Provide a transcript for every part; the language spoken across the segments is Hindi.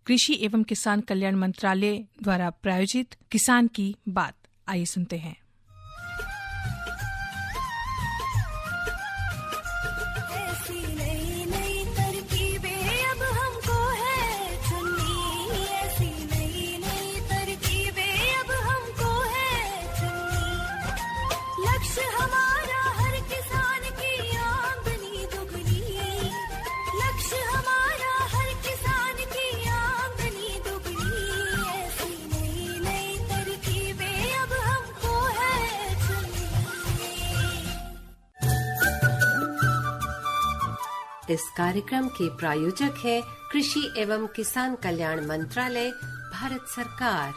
कृषि एवं किसान कल्याण मंत्रालय द्वारा प्रायोजित किसान की बात। आइए सुनते हैं। इस कार्यक्रम के प्रायोजक है कृषि एवं किसान कल्याण मंत्रालय, भारत सरकार।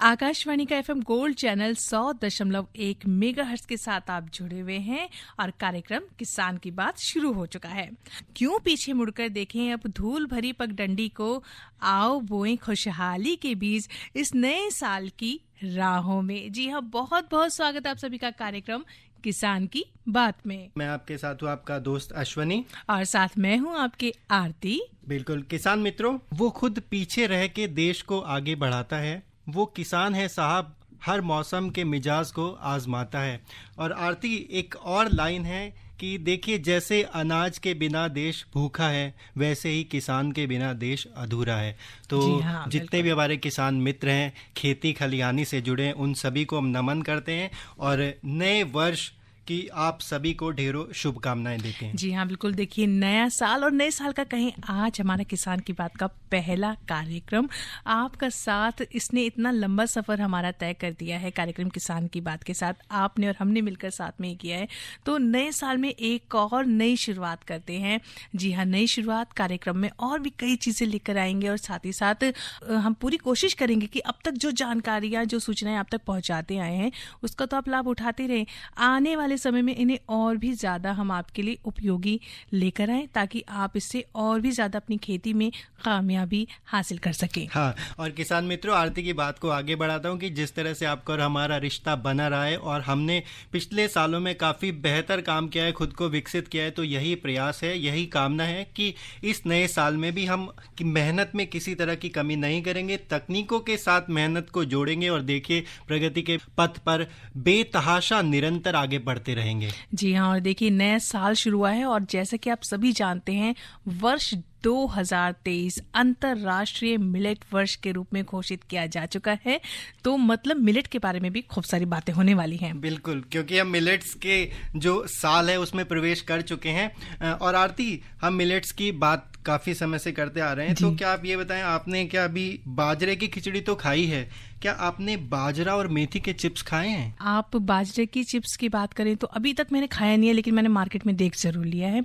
आकाशवाणी का FM गोल्ड चैनल 100.1 मेगाहर्ट्ज के साथ आप जुड़े हुए हैं और कार्यक्रम किसान की बात शुरू हो चुका है। क्यों पीछे मुड़कर देखें अब धूल भरी पगडंडी को, आओ बोएं खुशहाली के बीज इस नए साल की राहों में। जी हाँ, बहुत बहुत स्वागत है आप सभी का कार्यक्रम किसान की बात में। मैं आपके साथ हूँ आपका दोस्त अश्वनी और साथ मैं हूँ आपके आरती। बिल्कुल किसान मित्रों, वो खुद पीछे रह के देश को आगे बढ़ाता है। वो किसान है साहब, हर मौसम के मिजाज को आजमाता है। और आरती, एक और लाइन है कि देखिए, जैसे अनाज के बिना देश भूखा है, वैसे ही किसान के बिना देश अधूरा है। तो हाँ, जितने भी हमारे किसान मित्र हैं, खेती खलिहानी से जुड़े हैं, उन सभी को हम नमन करते हैं और नए वर्ष कि आप सभी को ढेरों शुभकामनाएं देते हैं। जी हाँ, बिल्कुल। देखिए, नया साल और नए साल का कहें, आज हमारा किसान की बात का पहला कार्यक्रम आपका साथ, इसने इतना लंबा सफर हमारा तय कर दिया है कार्यक्रम किसान की बात के साथ। आपने और हमने मिलकर साथ में ही किया है। तो नए साल में एक और नई शुरुआत करते हैं। जी हाँ, नई शुरुआत कार्यक्रम में और भी कई चीजें लेकर आएंगे और साथ ही साथ हम पूरी कोशिश करेंगे कि अब तक जो जानकारियां, जो सूचनाएं आप तक पहुंचाते आए हैं, उसका तो आप लाभ उठाते रहें। आने वाले समय में इन्हें और भी ज्यादा हम आपके लिए उपयोगी लेकर आए, ताकि आप इससे और भी ज्यादा अपनी खेती में कामयाबी हासिल कर सके। हाँ, और किसान मित्रों, आरती की बात को आगे बढ़ाता हूँ कि जिस तरह से आपका और हमारा रिश्ता बना रहा है और हमने पिछले सालों में काफी बेहतर काम किया है, खुद को विकसित किया है, तो यही प्रयास है, यही कामना है कि इस नए साल में भी हम मेहनत में किसी तरह की कमी नहीं करेंगे, तकनीकों के साथ मेहनत को जोड़ेंगे और देखिए प्रगति के पथ पर बेतहाशा निरंतर आगे बढ़ते रहेंगे। जी हाँ, और देखिए, नया साल शुरू हुआ है और जैसे कि आप सभी जानते हैं, वर्ष 2023 अंतरराष्ट्रीय मिलेट वर्ष के रूप में घोषित किया जा चुका है। तो मतलब मिलेट के बारे में भी खूब सारी बातें होने वाली हैं। बिल्कुल, क्योंकि हम मिलेट्स के जो साल है उसमें प्रवेश कर चुके हैं। और आरती, हम मिलेट्स की बात काफी समय से करते आ रहे हैं, तो क्या आप ये बताएं, आपने क्या अभी बाजरे की खिचड़ी तो खाई है, क्या आपने बाजरा और मेथी के चिप्स खाए हैं? आप बाजरे की चिप्स की बात करें तो अभी तक मैंने खाया नहीं है, लेकिन मैंने मार्केट में देख जरूर लिया है।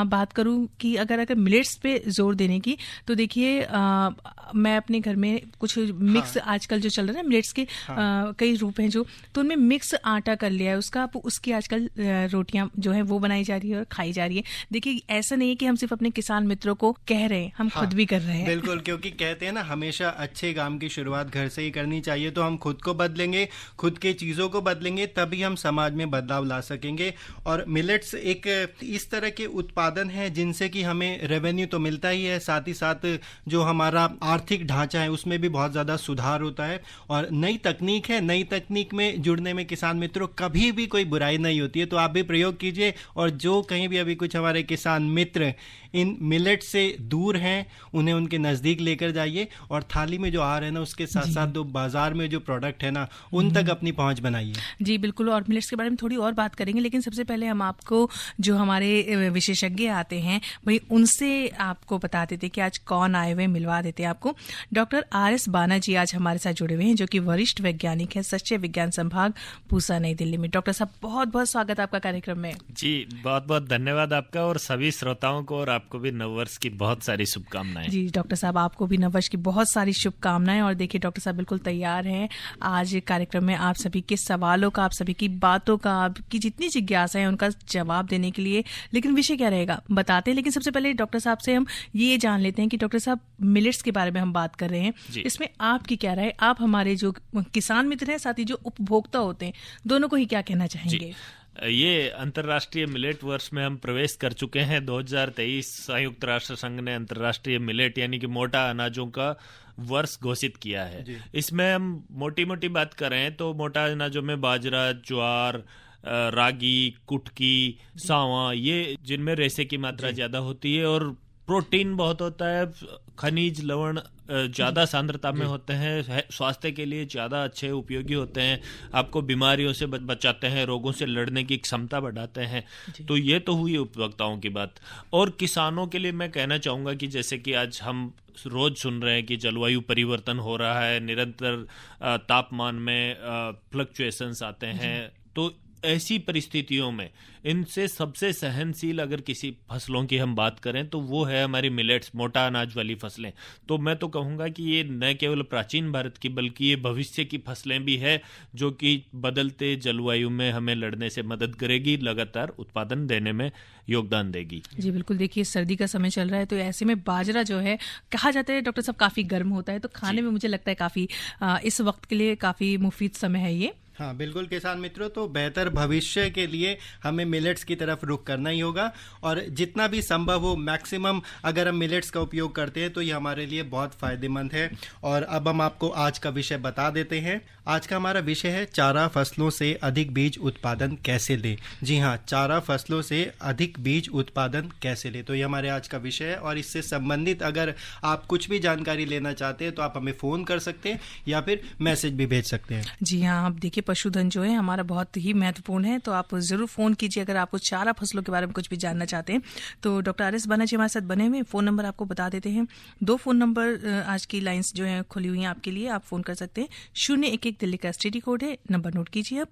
बात करूं कि अगर मिलेट्स पे जोर देने की, तो देखिए, मैं अपने घर में कुछ मिक्स, आजकल जो चल रहा है मिलेट्स के कई रूप हैं जो, तो उनमें मिक्स आटा कर लिया है उसका, उसकी आजकल रोटियां जो है वो बनाई जा रही है और खाई जा रही है। देखिए, ऐसा नहीं है कि हम सिर्फ अपने किसान मित्रों को कह रहे हैं, हम खुद भी कर रहे हैं। बिल्कुल, क्योंकि कहते हैं ना, हमेशा अच्छे काम की शुरुआत घर से ही करनी चाहिए। तो हम खुद को बदलेंगे, खुद के चीजों को बदलेंगे, तभी हम समाज में बदलाव ला सकेंगे। और मिलेट्स एक इस तरह के उत्पादन है जिनसे कि हमें रेवेन्यू तो मिलता ही है, साथ ही साथ जो हमारा आर्थिक ढांचा है उसमें भी बहुत ज्यादा सुधार होता है। और नई तकनीक है, नई तकनीक में जुड़ने में किसान मित्रों कभी भी कोई बुराई नहीं होती है। तो आप भी प्रयोग कीजिए, और जो कहीं भी अभी कुछ हमारे किसान मित्र इन मिलेट से दूर हैं, उन्हें उनके नजदीक लेकर जाइए और थाली में जो आ रहे हैं ना, उसके साथ साथ जो बाजार में जो प्रोडक्ट है ना, उन तक अपनी पहुंच बनाइए। जी बिल्कुल, और मिलेट्स के बारे में थोड़ी और बात करेंगे, लेकिन सबसे पहले हम आपको जो हमारे विशेषज्ञ आते हैं भाई उनसे आपको बता देते कि आज कौन आए हुए, मिलवा देते हैं आपको। डॉक्टर RS बाना जी आज हमारे साथ जुड़े हुए हैं, जो कि वरिष्ठ वैज्ञानिक है, सच्चे विज्ञान संभाग, पूसा, नई दिल्ली में। डॉक्टर साहब, बहुत बहुत स्वागत आपका कार्यक्रम में। जी बहुत बहुत धन्यवाद आपका, और सभी श्रोताओं को और आपको भी नववर्ष की बहुत सारी शुभकामनाएं। जी डॉक्टर साहब, आपको भी नववर्ष की बहुत सारी शुभकामनाएं। और देखिए डॉक्टर साहब बिल्कुल तैयार हैं आज कार्यक्रम में आप सभी के सवालों का, आप सभी की बातों का, आपकी जितनी जिज्ञासा है उनका जवाब देने के लिए। लेकिन विषय क्या रहेगा बताते हैं, लेकिन सबसे पहले डॉक्टर साहब से हम ये जान लेते हैं कि डॉक्टर साहब, मिलेट्स के बारे में हम बात कर रहे हैं, इसमें आपकी क्या राय? आप हमारे जो किसान मित्र हैं, साथ ही जो उपभोक्ता होते हैं, दोनों को ही क्या कहना चाहेंगे? ये अंतर्राष्ट्रीय मिलेट वर्ष में हम प्रवेश कर चुके हैं। 2023 संयुक्त राष्ट्र संघ ने अंतर्राष्ट्रीय मिलेट यानी कि मोटा अनाजों का वर्ष घोषित किया है। इसमें हम मोटी मोटी बात करें तो मोटा अनाजों में बाजरा, ज्वार, रागी, कुटकी, सावा, ये जिनमें रेशे की मात्रा ज्यादा होती है और प्रोटीन बहुत होता है, खनिज लवण ज्यादा सांद्रता में होते हैं, स्वास्थ्य के लिए ज्यादा अच्छे उपयोगी होते हैं, आपको बीमारियों से बचाते हैं, रोगों से लड़ने की क्षमता बढ़ाते हैं। तो ये तो हुई उपभोक्ताओं की बात। और किसानों के लिए मैं कहना चाहूंगा कि जैसे कि आज हम रोज सुन रहे हैं कि जलवायु परिवर्तन हो रहा है, निरंतर तापमान में फ्लक्चुएशंस आते हैं, तो ऐसी परिस्थितियों में इनसे सबसे सहनशील अगर किसी फसलों की हम बात करें तो वो है हमारी मिलेट्स, मोटा अनाज वाली फसलें। तो मैं तो कहूँगा कि ये न केवल प्राचीन भारत की बल्कि ये भविष्य की फसलें भी है जो कि बदलते जलवायु में हमें लड़ने से मदद करेगी, लगातार उत्पादन देने में योगदान देगी। जी बिल्कुल। देखिए सर्दी का समय चल रहा है तो ऐसे में बाजरा जो है कहा जाता है डॉक्टर साहब काफ़ी गर्म होता है, तो खाने में मुझे लगता है काफ़ी इस वक्त के लिए काफ़ी मुफीद समय है ये। हाँ बिल्कुल किसान मित्रों, तो बेहतर भविष्य के लिए हमें मिलेट्स की तरफ रुख करना ही होगा और जितना भी संभव हो मैक्सिमम अगर हम मिलेट्स का उपयोग करते हैं तो ये हमारे लिए बहुत फायदेमंद है। और अब हम आपको आज का विषय बता देते हैं। आज का हमारा विषय है चारा फसलों से अधिक बीज उत्पादन कैसे लें। जी हाँ, चारा फसलों से अधिक बीज उत्पादन कैसे लें, तो ये हमारे आज का विषय है। और इससे संबंधित अगर आप कुछ भी जानकारी लेना चाहते हैं तो आप हमें फ़ोन कर सकते हैं या फिर मैसेज भी भेज सकते हैं। जी हाँ, आप देखिए पशुधन जो है हमारा बहुत ही महत्वपूर्ण है, तो आप जरूर फोन कीजिए अगर आपको चारा फसलों के बारे में कुछ भी जानना चाहते हैं। तो डॉक्टर आर एस बाना जी हमारे साथ बने हुए, फोन नंबर आपको बता देते हैं। 2 फोन नंबर आज की लाइंस जो है खुली हुई हैं आपके लिए, आप फोन कर सकते हैं। 011 दिल्ली का एसटीडी कोड है, नंबर नोट कीजिए आप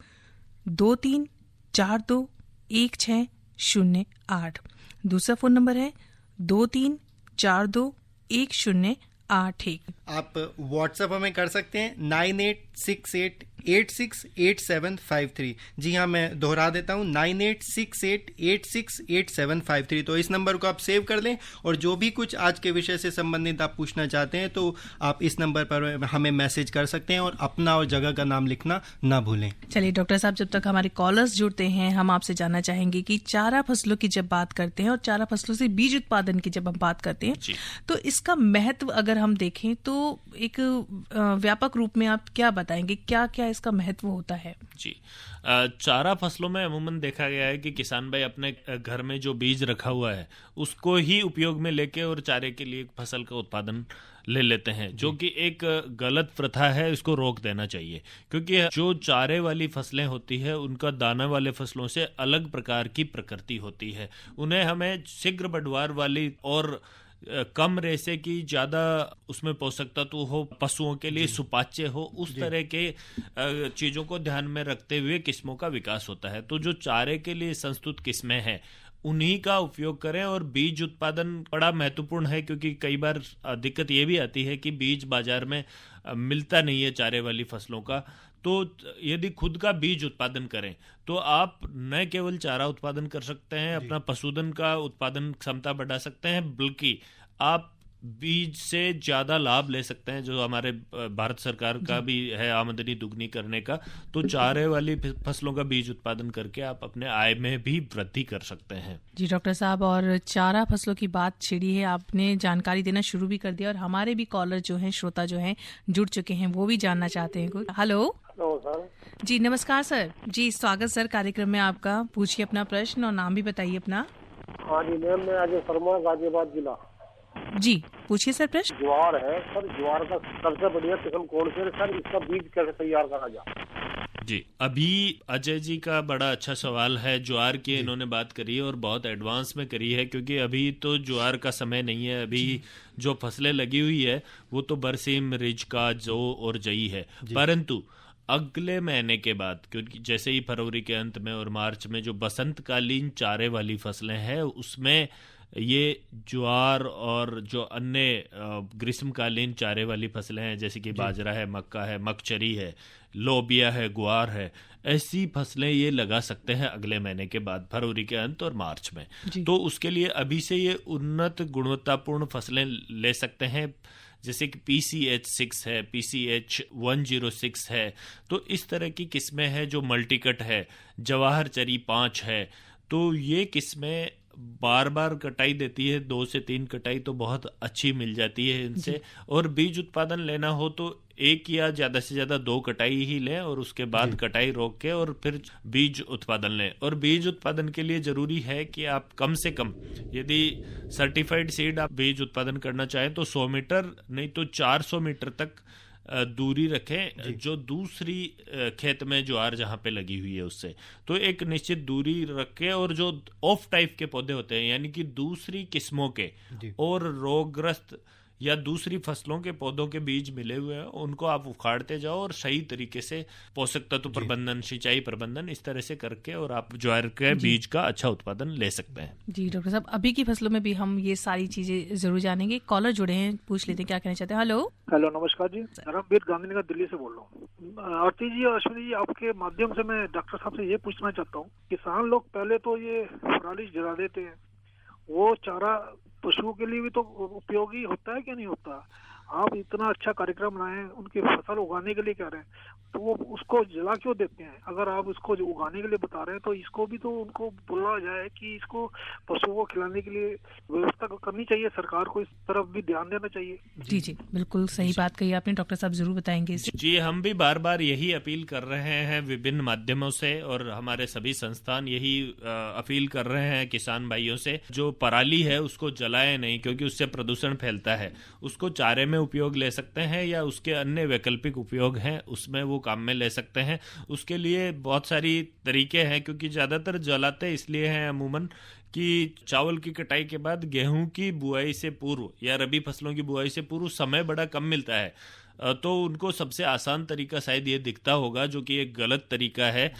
23421608। दूसरा फोन नंबर है 23421081। आप व्हाट्सएप हमें कर सकते हैं 9868868753। जी हाँ, मैं दोहरा देता हूँ 9868868753। तो इस नंबर को आप सेव कर लें और जो भी कुछ आज के विषय से संबंधित आप पूछना चाहते हैं तो आप इस नंबर पर हमें मैसेज कर सकते हैं और अपना और जगह का नाम लिखना ना भूलें। चलिए डॉक्टर साहब, जब तक हमारे कॉलर्स जुड़ते हैं हम आपसे जानना चाहेंगे कि चारा फसलों की जब बात करते हैं और चारा फसलों से बीज उत्पादन की जब हम बात करते हैं तो इसका महत्व अगर हम देखें तो एक व्यापक रूप में आप क्या बताएंगे, क्या क्या इसका महत्व होता है? जी, चारा फसलों में अमूमन देखा गया है कि किसान भाई अपने घर में जो बीज रखा हुआ है उसको ही उपयोग में लेके और चारे के लिए फसल का उत्पादन ले लेते हैं, जो कि एक गलत प्रथा है। इसको रोक देना चाहिए क्योंकि जो चारे वाली फसलें होती है उनका दाना वाले फसलों से अलग प्रकार की प्रकृति होती है। उन्हें हमें शीघ्र बढ़वार वाली और कम रेशे की, ज्यादा उसमें पोषक तत्व हो, पशुओं के लिए सुपाच्य हो, उस तरह के चीजों को ध्यान में रखते हुए किस्मों का विकास होता है। तो जो चारे के लिए संस्तुत किस्में हैं उन्हीं का उपयोग करें। और बीज उत्पादन बड़ा महत्वपूर्ण है क्योंकि कई बार दिक्कत ये भी आती है कि बीज बाजार में मिलता नहीं है चारे वाली फसलों का। तो यदि खुद का बीज उत्पादन करें तो आप न केवल चारा उत्पादन कर सकते हैं, अपना पशुधन का उत्पादन क्षमता बढ़ा सकते हैं, बल्कि आप बीज से ज्यादा लाभ ले सकते हैं, जो हमारे भारत सरकार का भी है आमदनी दुगनी करने का। तो चारे वाली फसलों का बीज उत्पादन करके आप अपने आय में भी वृद्धि कर सकते हैं। जी डॉक्टर साहब, और चारा फसलों की बात छिड़ी है, आपने जानकारी देना शुरू भी कर दिया और हमारे भी कॉलर जो हैं, श्रोता जो हैं जुड़ चुके हैं, वो भी जानना चाहते हैं कुछ। Hello sir. जी नमस्कार सर। जी स्वागत सर कार्यक्रम में आपका। पूछिए अपना प्रश्न और नाम भी बताइए अपना। हाँ जी मैम, मैं अजय शर्मा, गाजियाबाद जिला। जी पूछिए सर प्रश्न। ज्वार है सर, ज्वार का सबसे बढ़िया किस्म कौन सी है सर, इसका बीज कैसे तैयार करा जाए? जी, अभी अजय जी का बड़ा अच्छा सवाल है। ज्वार की इन्होंने बात करी है और बहुत एडवांस में करी है क्योंकि अभी तो ज्वार का समय नहीं है। अभी जो फसलें लगी हुई है वो तो बरसीम, रिजका, जौ और जई है। परंतु अगले महीने के बाद, क्योंकि जैसे ही फरवरी के अंत में और मार्च में जो बसंतकालीन चारे वाली फसलें हैं उसमें ये ज्वार और जो अन्य ग्रीष्मकालीन चारे वाली फसलें हैं जैसे कि बाजरा है, मक्का है, मकचरी है, लोबिया है, ग्वार है, ऐसी फसलें ये लगा सकते हैं अगले महीने के बाद, फरवरी के अंत और मार्च में। तो उसके लिए अभी से ये उन्नत गुणवत्तापूर्ण फसलें ले सकते हैं जैसे कि PCH6 है, PCH106 है, तो इस तरह की किस्में हैं जो मल्टीकट है, जवाहर चरी 5 है। तो ये किस्में बार बार कटाई देती है, 2 से 3 कटाई तो बहुत अच्छी मिल जाती है इनसे। और बीज उत्पादन लेना हो तो 1 या ज्यादा से ज्यादा 2 कटाई ही लें और उसके बाद कटाई रोक के और फिर बीज उत्पादन लें। और बीज उत्पादन के लिए जरूरी है कि आप कम से कम, यदि सर्टिफाइड सीड आप बीज उत्पादन करना चाहें तो 100 मीटर नहीं तो 400 मीटर तक दूरी रखें, जो दूसरी खेत में ज्वार जहां पे लगी हुई है उससे। तो एक निश्चित दूरी रखें। और जो ऑफ टाइप के पौधे होते हैं, यानी कि दूसरी किस्मों के और रोगग्रस्त या दूसरी फसलों के पौधों के बीज मिले हुए हैं, उनको आप उखाड़ते जाओ और सही तरीके से पोषक तत्व प्रबंधन, सिंचाई प्रबंधन इस तरह से करके और आप ज्वार के बीज का अच्छा उत्पादन ले सकते हैं। जी डॉक्टर साहब, अभी की फसलों में भी हम ये सारी चीजें जरूर जानेंगे। कॉलर जुड़े हैं, पूछ लेते हैं क्या कहना चाहते हैं। हेलो हेलो, नमस्कार जी, धर्मवीर गांधीनगर दिल्ली से बोल रहा हूँ। आरती जी और अश्विनी जी, आपके माध्यम से मैं डॉक्टर साहब से ये पूछना चाहता हूँ, किसान लोग पहले तो ये पराली जला देते हैं, वो चारा पशुओं के लिए भी तो उपयोगी होता है क्या नहीं होता? आप इतना अच्छा कार्यक्रम लाए, उनकी फसल उगाने के लिए कह रहे हैं, तो वो उसको जला क्यों देते हैं? अगर आप उसको उगाने के लिए बता रहे हैं तो इसको भी तो उनको बोला जाए कि इसको पशुओं को खिलाने के लिए व्यवस्था करनी चाहिए, सरकार को इस तरफ भी ध्यान देना चाहिए। जी जी, बिल्कुल सही बात कही आपने, डॉक्टर साहब जरूर बताएंगे इसे। जी, हम भी बार बार यही अपील कर रहे हैं विभिन्न माध्यमों से, और हमारे सभी संस्थान यही अपील कर रहे हैं किसान भाइयों से, जो पराली है उसको जलाए नहीं, क्योंकि उससे प्रदूषण फैलता है। उसको चारे में उपयोग ले सकते हैं या उसके अन्य वैकल्पिक उपयोग हैं उसमें वो काम में ले सकते हैं। उसके लिए बहुत सारी तरीके हैं, क्योंकि ज्यादातर जलाते इसलिए हैं अमूमन कि चावल की कटाई के बाद गेहूं की बुआई से पूर्व या रबी फसलों की बुआई से पूर्व समय बड़ा कम मिलता है, तो उनको सबसे आसान तरीका शायद ये दिखता होगा, जो कि एक गलत तरीका है।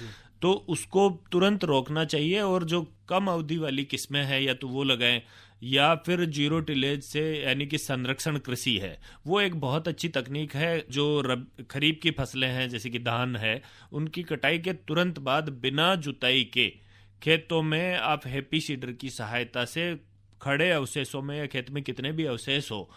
तो उसको तुरंत रोकना चाहिए और जो कम अवधि वाली किस्में हैं या तो वो लगाएं, या फिर जीरो टिलेज से यानी कि संरक्षण कृषि है, वो एक बहुत अच्छी तकनीक है। जो खरीफ की फसलें हैं जैसे कि धान है, उनकी कटाई के तुरंत बाद बिना जुताई के खेतों में आप हैप्पी सीडर की सहायता से खड़े अवशेषों में या खेत में कितने भी अवशेष हो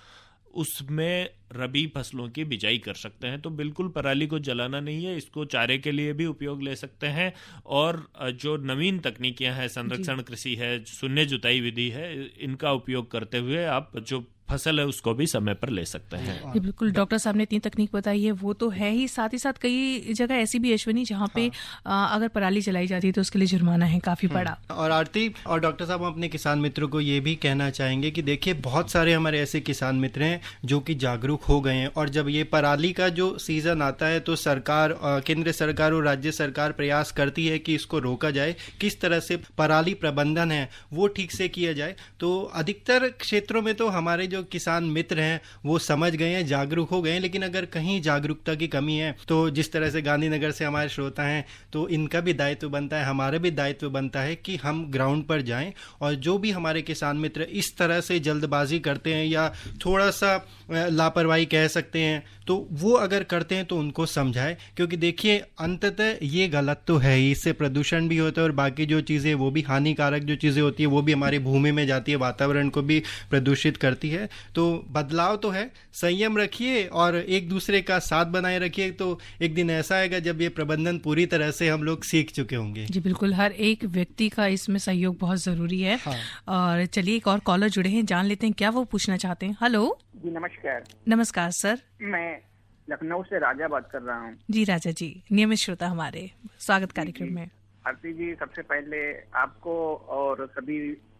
उसमें रबी फसलों की बिजाई कर सकते हैं। तो बिल्कुल पराली को जलाना नहीं है, इसको चारे के लिए भी उपयोग ले सकते हैं। और जो नवीन तकनीकियां हैं, संरक्षण कृषि है, शून्य जुताई विधि है, इनका उपयोग करते हुए आप जो फसल है उसको भी समय पर ले सकते हैं। बिल्कुल, डॉक्टर साहब ने इतनी तकनीक बताई है, वो तो है ही, साथ ही साथ कई जगह ऐसी भी अश्विनी जहाँ पे अगर पराली जलाई जाती है तो उसके लिए जुर्माना है काफी बड़ा। और आरती और डॉक्टर साहब, हम अपने किसान मित्रों को ये भी कहना चाहेंगे कि देखिए, बहुत सारे हमारे ऐसे किसान मित्र हैं जो कि जागरूक हो गए हैं, और जब ये पराली का जो सीजन आता है तो सरकार, केंद्र सरकार और राज्य सरकार प्रयास करती है कि इसको रोका जाए, किस तरह से पराली प्रबंधन है वो ठीक से किया जाए। तो अधिकतर क्षेत्रों में तो हमारे जो किसान मित्र हैं वो समझ गए हैं, जागरूक हो गए हैं, लेकिन अगर कहीं जागरूकता की कमी है तो जिस तरह से गांधीनगर से हमारे श्रोता हैं, तो इनका भी दायित्व बनता है, हमारा भी दायित्व बनता है कि हम ग्राउंड पर जाएं, और जो भी हमारे किसान मित्र इस तरह से जल्दबाजी करते हैं या थोड़ा सा लापरवाही कह सकते हैं, तो वो अगर करते हैं तो उनको समझाएं, क्योंकि देखिए अंततः ये गलत तो है ही, इससे प्रदूषण भी होता है और बाकी जो चीज़ें वो भी हानिकारक जो चीज़ें होती है वो भी हमारी भूमि में जाती है, वातावरण को भी प्रदूषित करती है। तो बदलाव तो है, संयम रखिए और एक दूसरे का साथ बनाए रखिए, तो एक दिन ऐसा आएगा जब ये प्रबंधन पूरी तरह से हम लोग सीख चुके होंगे। जी बिल्कुल, हर एक व्यक्ति का इसमें सहयोग बहुत जरूरी है। हाँ। और चलिए एक और कॉलर जुड़े हैं, जान लेते हैं क्या वो पूछना चाहते हैं। हेलो जी, नमस्कार। नमस्कार सर, मैं लखनऊ से राजा बात कर रहा हूँ। जी राजा जी, नियमित श्रोता हमारे, स्वागत कार्यक्रम में। आरती जी, सबसे पहले आपको और सभी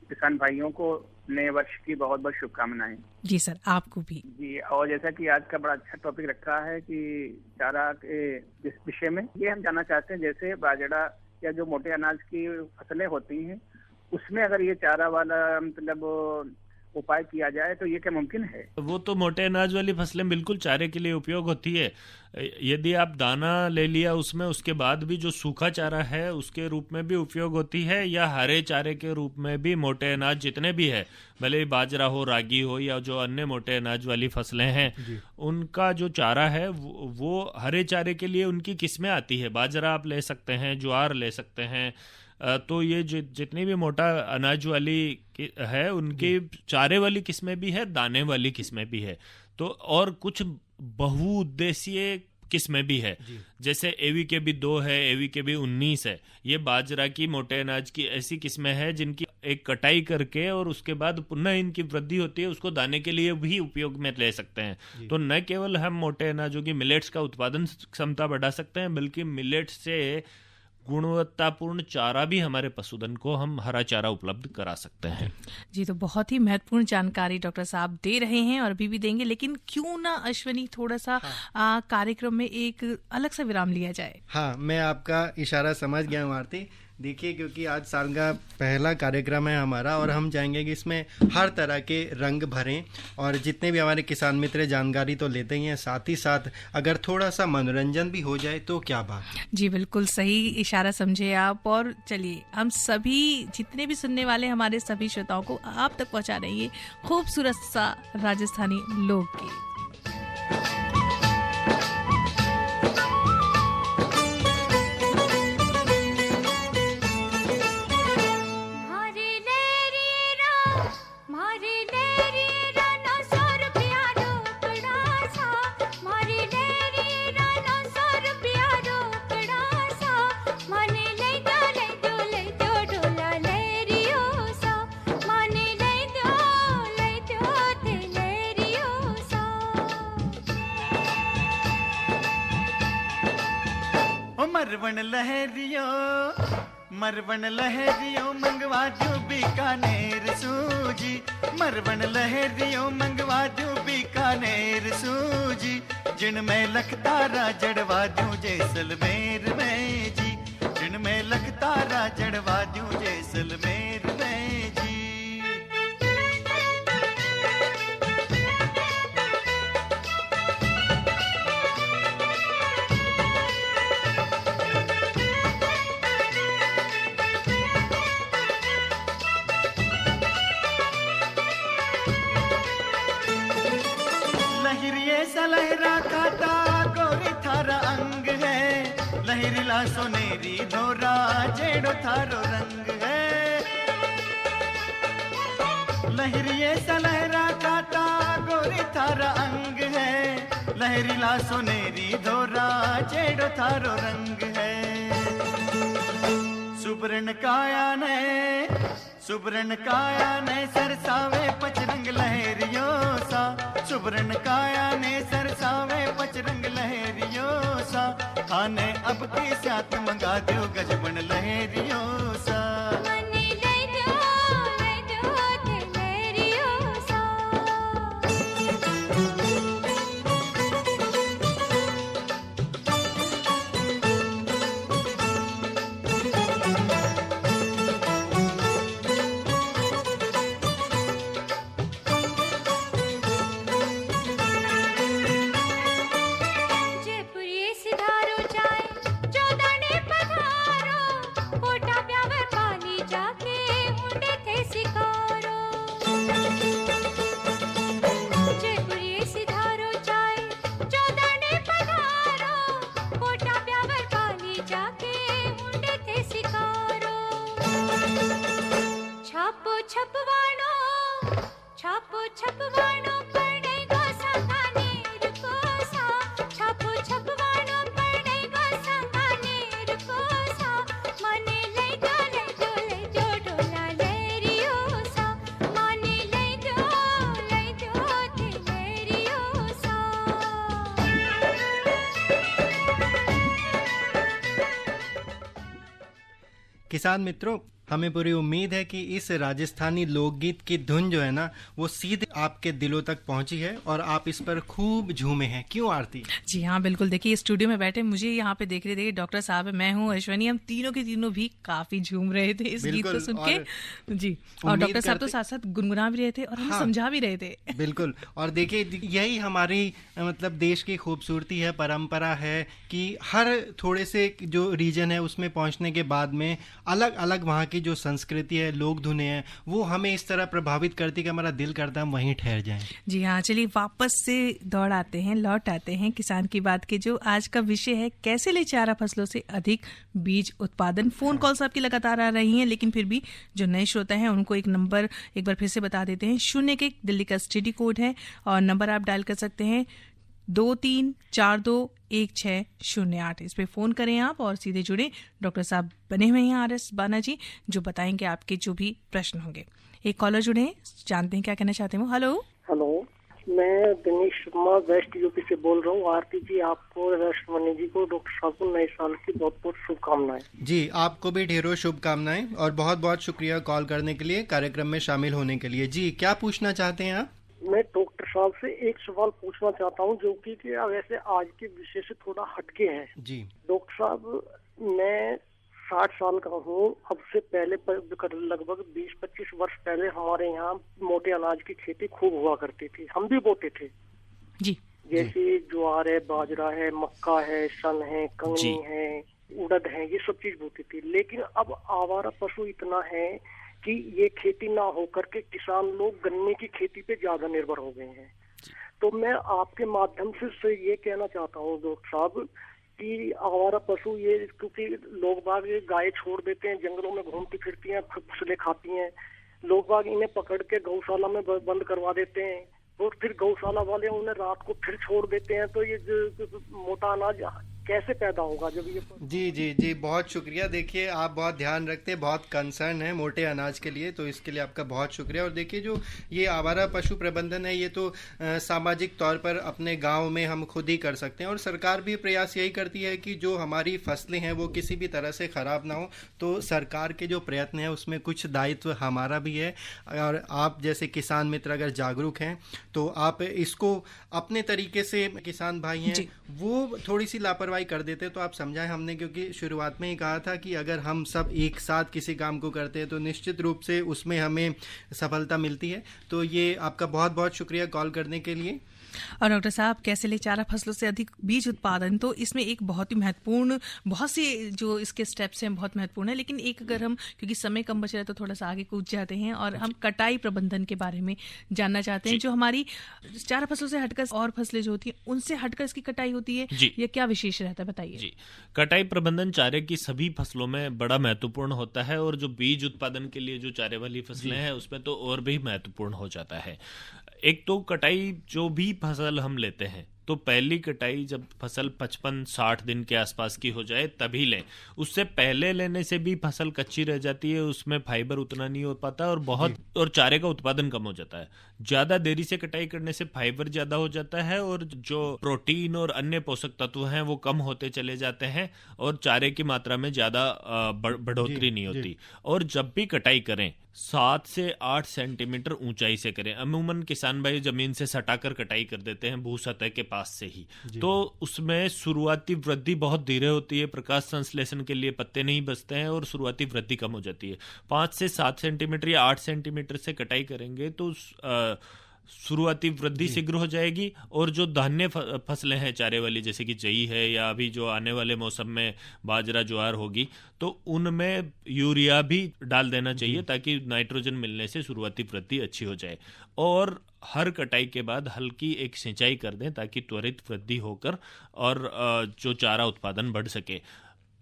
किसान भाइयों को नए वर्ष की बहुत बहुत शुभकामनाएं। जी सर, आपको भी। जी, और जैसा कि आज का बड़ा अच्छा टॉपिक रखा है कि चारा के जिस विषय में ये हम जानना चाहते हैं, जैसे बाजरा या जो मोटे अनाज की फसलें होती हैं उसमें अगर ये चारा वाला मतलब उपाय किया जाए तो ये क्या मुमकिन है? वो तो मोटे अनाज वाली फसलें बिल्कुल चारे के लिए उपयोग होती है। यदि आप दाना ले लिया उसमें, उसके बाद भी जो सूखा चारा है उसके रूप में भी उपयोग होती है, या हरे चारे के रूप में भी मोटे अनाज जितने भी है, भले बाजरा हो, रागी हो, या जो अन्य मोटे अनाज वाली फसलें हैं, उनका जो चारा है वो हरे चारे के लिए उनकी किस्में आती है। बाजरा आप ले सकते हैं, ज्वार ले सकते हैं, तो ये जितनी भी मोटा अनाज वाली है उनकी चारे वाली किस्में भी है, दाने वाली किस्में भी है, तो और कुछ बहुउद्देशीय किस्में भी है, जैसे एवी के भी 2 है, एवी के भी 19 है। ये बाजरा की मोटे अनाज की ऐसी किस्में हैं जिनकी एक कटाई करके और उसके बाद पुनः इनकी वृद्धि होती है, उसको दाने के लिए भी उपयोग में ले सकते हैं। तो न केवल हम मोटे अनाजों की मिलेट्स का उत्पादन क्षमता बढ़ा सकते हैं, बल्कि मिलेट्स से गुणवत्तापूर्ण चारा भी हमारे पशुधन को हम हरा चारा उपलब्ध करा सकते हैं। जी, तो बहुत ही महत्वपूर्ण जानकारी डॉक्टर साहब दे रहे हैं और अभी भी देंगे, लेकिन क्यों ना अश्वनी थोड़ा सा कार्यक्रम में एक अलग सा विराम लिया जाए। हाँ, मैं आपका इशारा समझ गया हूँ आरती। देखिए, क्योंकि आज साल का पहला कार्यक्रम है हमारा और हम चाहेंगे कि इसमें हर तरह के रंग भरें और जितने भी हमारे किसान मित्र जानकारी तो लेते ही हैं, साथ ही साथ अगर थोड़ा सा मनोरंजन भी हो जाए तो क्या बात। जी बिल्कुल सही इशारा समझे आप। और चलिए, हम सभी जितने भी सुनने वाले हमारे सभी श्रोताओं को आप तक पहुंचा रहे हैं खूबसूरत सा राजस्थानी लोकगीत। मरवन लहरियो मंगवा दू बीकानेर सूजी, मरवन लहरियो मंगवा दू बीकानेर सूजी, जिनमें लखतारा जड़वा दू जैसलमेर में जी, जिनमें लखतारा जड़वा दू जैसलमेर में जी। लहरा खाता गोरी थारा अंग है, लहरीला सोनेरी धोरा जेड़ो थारो रंग है, लहरिए सा लहरा खाता गोरी थारा अंग है, लहरीला सोनेरी धोरा जेड़ो थारो रंग है। सुबरन काया ने सरसावे पचरंग लहरियो सा, सुबरन काया ने सरसावे पचरंग लहरियो सा, खाने अब की साथ मंगा दो गजबन लहरियो सा। किसान मित्रों, हमें पूरी उम्मीद है कि इस राजस्थानी लोकगीत की धुन जो है ना वो सीधे आपके दिलों तक पहुंची है और आप इस पर खूब झूमे हैं। क्यों आरती? जी हाँ बिल्कुल। देखिए, स्टूडियो में बैठे मुझे यहाँ पे देख रहे थे डॉक्टर साहब, मैं हूँ अश्वनी, हम तीनों के तीनों भी काफी झूम रहे थे इस गीत को सुन के। जी, और डॉक्टर साहब तो साथ साथ गुनगुना भी रहे थे और हमें समझा भी रहे थे। बिल्कुल। और देखिए, यही हमारी मतलब देश की खूबसूरती है, परंपरा है कि हर थोड़े से जो रीजन है उसमें पहुंचने के बाद में अलग अलग वहाँ की जो संस्कृति है, लोक धुनें हैं, वो हमें इस तरह प्रभावित करती कि हमारा दिल करता हम वहीं ठहर जाएं। जी हाँ, चलिए वापस से लौट आते हैं किसान की बात के जो आज का विषय है, कैसे ले चारा फसलों से अधिक बीज उत्पादन। फोन कॉल्स आपकी लगातार आ रही हैं, लेकिन फिर भी जो नए श्रोता हैं उनको एक नंबर एक बार फिर से बता देते हैं। 01 दिल्ली का STD कोड है और नंबर आप डायल कर सकते हैं 23421608। इस पे फोन करें आप और सीधे जुड़े। डॉक्टर साहब बने हुए हैं RS बाना जी, जो बताएंगे आपके जो भी प्रश्न होंगे। एक कॉलर जुड़े हैं, जानते हैं क्या कहना चाहते हैं वो। हेलो, मैं दिनेश शर्मा वेस्ट यूपी से बोल रहा हूँ। आरती जी, आपको, राष्ट्रमणि जी को, डॉक्टर साहब को नए साल की बहुत बहुत शुभकामनाएं। जी, आपको भी ढेरों शुभकामनाएं और बहुत बहुत शुक्रिया कॉल करने के लिए, कार्यक्रम में शामिल होने के लिए। जी, क्या पूछना चाहते हैं आप? मैं डॉक्टर साहब से एक सवाल पूछना चाहता हूँ जो कि वैसे आज के विषय से थोड़ा हटके है। जी डॉक्टर साहब, मैं 60 साल का हूँ। अब से पहले लगभग 20-25 वर्ष पहले हमारे यहाँ मोटे अनाज की खेती खूब हुआ करती थी, हम भी बोते थे जी। जैसे ज्वार है, बाजरा है, मक्का है, सन है, कंगनी है, उड़द है, ये सब चीज बोती थी। लेकिन अब आवारा पशु इतना है कि ये खेती ना होकर के किसान लोग गन्ने की खेती पे ज्यादा निर्भर हो गए हैं। तो मैं आपके माध्यम से ये कहना चाहता हूँ डॉक्टर साहब कि आवारा पशु ये, क्योंकि लोग बाग ये गाय छोड़ देते हैं, जंगलों में घूमती फिरती हैं, फसलें खाती हैं, लोग बाग इन्हें पकड़ के गौशाला में बंद करवा देते हैं और फिर गौशाला वाले उन्हें रात को फिर छोड़ देते हैं। तो ये जो मोटा अनाज कैसे पैदा होगा जब ये? जी, बहुत शुक्रिया। देखिए, आप बहुत ध्यान रखते हैं, बहुत कंसर्न है मोटे अनाज के लिए, तो इसके लिए आपका बहुत शुक्रिया। और देखिए, जो ये आवारा पशु प्रबंधन है, ये तो सामाजिक तौर पर अपने गांव में हम खुद ही कर सकते हैं और सरकार भी प्रयास यही करती है कि जो हमारी फसलें हैं वो किसी भी तरह से ख़राब ना हो। तो सरकार के जो प्रयत्न है उसमें कुछ दायित्व हमारा भी है और आप जैसे किसान मित्र अगर जागरूक हैं तो आप इसको अपने तरीके से, किसान भाई हैं वो थोड़ी सी लापरवाही कर देते तो आप समझाएं हमने, क्योंकि शुरुआत में ही कहा था कि अगर हम सब एक साथ किसी काम को करते हैं तो निश्चित रूप से उसमें हमें सफलता मिलती है। तो ये आपका बहुत बहुत शुक्रिया कॉल करने के लिए। और डॉक्टर साहब, कैसे ले चारा फसलों से अधिक बीज उत्पादन, तो इसमें एक बहुत ही महत्वपूर्ण, बहुत सी जो इसके स्टेप्स हैं बहुत महत्वपूर्ण है, लेकिन एक अगर हम, क्योंकि समय कम बच रहा है तो थोड़ा सा आगे कूद जाते हैं और हम कटाई प्रबंधन के बारे में जानना चाहते हैं। जो हमारी चारा फसलों से हटकर और फसलें जो होती हैं उनसे हटकर इसकी कटाई होती है, ये क्या विशेष रहता है, बताइए। जी, कटाई प्रबंधन चारे की सभी फसलों में बड़ा महत्वपूर्ण होता है और जो बीज उत्पादन के लिए जो चारे वाली फसलें हैं उसमें तो और भी महत्वपूर्ण हो जाता है। एक तो कटाई, जो भी फसल हम लेते हैं तो पहली कटाई जब फसल 55-60 दिन के आसपास की हो जाए तभी लें। उससे पहले लेने से भी फसल कच्ची रह जाती है, उसमें फाइबर उतना नहीं हो पाता और चारे का उत्पादन कम हो जाता है। ज्यादा देरी से कटाई करने से फाइबर ज्यादा हो जाता है और जो प्रोटीन और अन्य पोषक तत्व हैं वो कम होते चले जाते हैं और चारे की मात्रा में ज्यादा बढ़ोतरी नहीं होती। और जब भी कटाई करें 7 से 8 सेंटीमीटर ऊंचाई से करें। अमूमन किसान भाई जमीन से सटाकर कटाई कर देते हैं भू सतह के पास से ही, तो उसमें शुरुआती वृद्धि बहुत धीरे होती है, प्रकाश संश्लेषण के लिए पत्ते नहीं बचते हैं और शुरुआती वृद्धि कम हो जाती है। 5 से 7 सेंटीमीटर या 8 सेंटीमीटर से कटाई करेंगे तो शुरुआती वृद्धि शीघ्र हो जाएगी और जो धान्य फसलें हैं चारे वाली, जैसे कि जई है या अभी जो आने वाले मौसम में बाजरा ज्वार होगी, तो उनमें यूरिया भी डाल देना चाहिए ताकि नाइट्रोजन मिलने से शुरुआती वृद्धि अच्छी हो जाए। और हर कटाई के बाद हल्की एक सिंचाई कर दें ताकि त्वरित वृद्धि होकर और जो चारा उत्पादन बढ़ सके।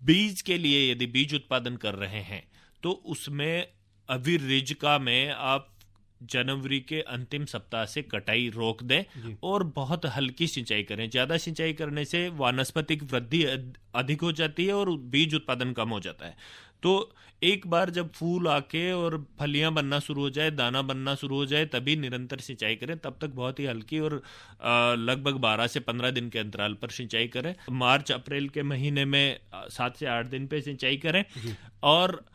बीज के लिए यदि बीज उत्पादन कर रहे हैं तो उसमें अभी रिजका में आप जनवरी के अंतिम सप्ताह से कटाई रोक दें और बहुत हल्की सिंचाई करें। ज्यादा सिंचाई करने से वानस्पतिक वृद्धि अधिक हो जाती है और बीज उत्पादन कम हो जाता है। तो एक बार जब फूल आके और फलियां बनना शुरू हो जाए, दाना बनना शुरू हो जाए, तभी निरंतर सिंचाई करें। तब तक बहुत ही हल्की और लगभग 12 से 15 दिन के अंतराल पर सिंचाई करें। मार्च अप्रैल के महीने में 7 से 8 दिन पे सिंचाई करें। और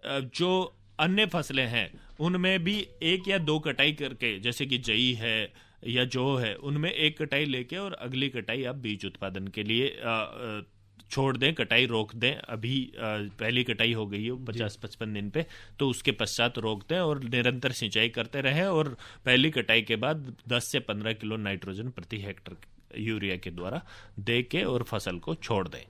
जो अन्य फसलें हैं उनमें भी 1 या 2 कटाई करके, जैसे कि जई है या जौ है, उनमें 1 कटाई लेके और अगली कटाई आप बीज उत्पादन के लिए छोड़ दें, कटाई रोक दें। अभी पहली कटाई हो गई है 50-55 दिन पे, तो उसके पश्चात रोक दें और निरंतर सिंचाई करते रहें और पहली कटाई के बाद 10 से 15 किलो नाइट्रोजन प्रति हेक्टेयर यूरिया के द्वारा दे के और फसल को छोड़ दें।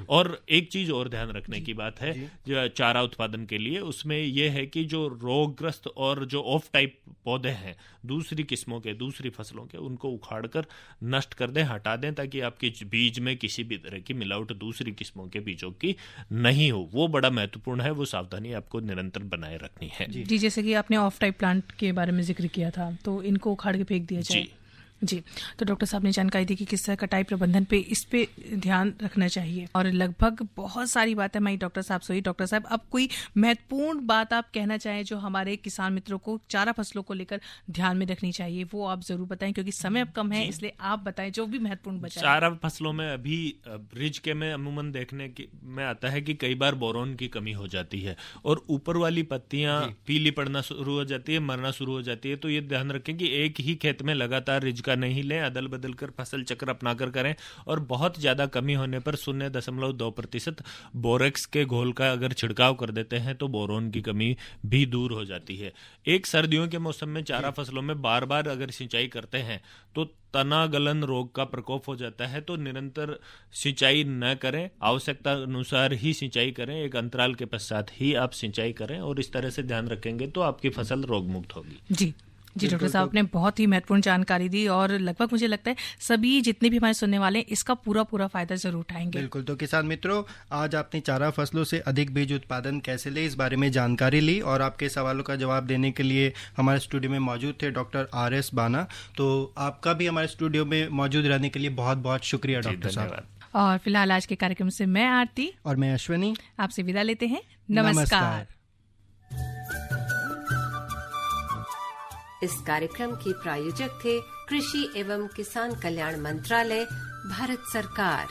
और एक चीज और ध्यान रखने की बात है जो चारा उत्पादन के लिए, उसमें यह है कि जो रोगग्रस्त और जो ऑफ टाइप पौधे हैं दूसरी किस्मों के, दूसरी फसलों के, उनको उखाड़कर नष्ट कर दें, हटा दें, ताकि आपके बीज में किसी भी तरह की मिलावट दूसरी किस्मों के बीजों की नहीं हो। वो बड़ा महत्वपूर्ण है, वो सावधानी आपको निरंतर बनाए रखनी है। जी, जैसे कि आपने ऑफ टाइप प्लांट के बारे में जिक्र किया था, तो इनको उखाड़ के फेंक दिया जाए। जी, तो डॉक्टर साहब ने जानकारी दी कि किस तरह कटाई प्रबंधन पे इस पे ध्यान रखना चाहिए, और लगभग बहुत सारी बातें मैं डॉक्टर साहब से हुई। डॉक्टर साहब, अब कोई महत्वपूर्ण बात आप कहना चाहें जो हमारे किसान मित्रों को चारा फसलों को लेकर ध्यान में रखनी चाहिए, वो आप जरूर बताएं, क्योंकि समय अब कम है, इसलिए आप बताएं जो भी महत्वपूर्ण बचा। चारा फसलों में अभी रिज के में अमूमन देखने में आता है कि कई बार बोरोन की कमी हो जाती है और ऊपर वाली पत्तियां पीली पड़ना शुरू हो जाती है, मरना शुरू हो जाती है। तो ये ध्यान रखें कि एक ही खेत में लगातार रिज का नहीं लें, अदल बदल कर फसल चक्र अपनाकर करें, और बहुत ज्यादा कमी होने पर 0.2% बोरेक्स के घोल का अगर छिड़काव कर देते हैं तो बोरोन की कमी भी दूर हो जाती है। एक सर्दियों के मौसम में चारा फसलों में बार बार अगर सिंचाई करते हैं तो तना गलन रोग का प्रकोप हो जाता है, तो निरंतर सिंचाई न करें, आवश्यकता अनुसार ही सिंचाई करें, एक अंतराल के पश्चात ही आप सिंचाई करें, और इस तरह से ध्यान रखेंगे तो आपकी फसल रोग मुक्त होगी। जी डॉक्टर साहब ने बहुत ही महत्वपूर्ण जानकारी दी, और लगभग मुझे लगता है सभी जितने भी हमारे सुनने वाले हैं इसका पूरा फायदा जरूर उठाएंगे। बिल्कुल। तो किसान मित्रों, आज आपने चारा फसलों से अधिक बीज उत्पादन कैसे ले, इस बारे में जानकारी ली, और आपके सवालों का जवाब देने के लिए हमारे स्टूडियो में मौजूद थे डॉक्टर RS बाना। तो आपका भी हमारे स्टूडियो में मौजूद रहने के लिए बहुत बहुत शुक्रिया डॉक्टर साहब। और फिलहाल आज के कार्यक्रम से मैं आरती और मैं अश्विनी आपसे विदा लेते हैं। नमस्कार। इस कार्यक्रम के प्रायोजक थे कृषि एवं किसान कल्याण मंत्रालय, भारत सरकार।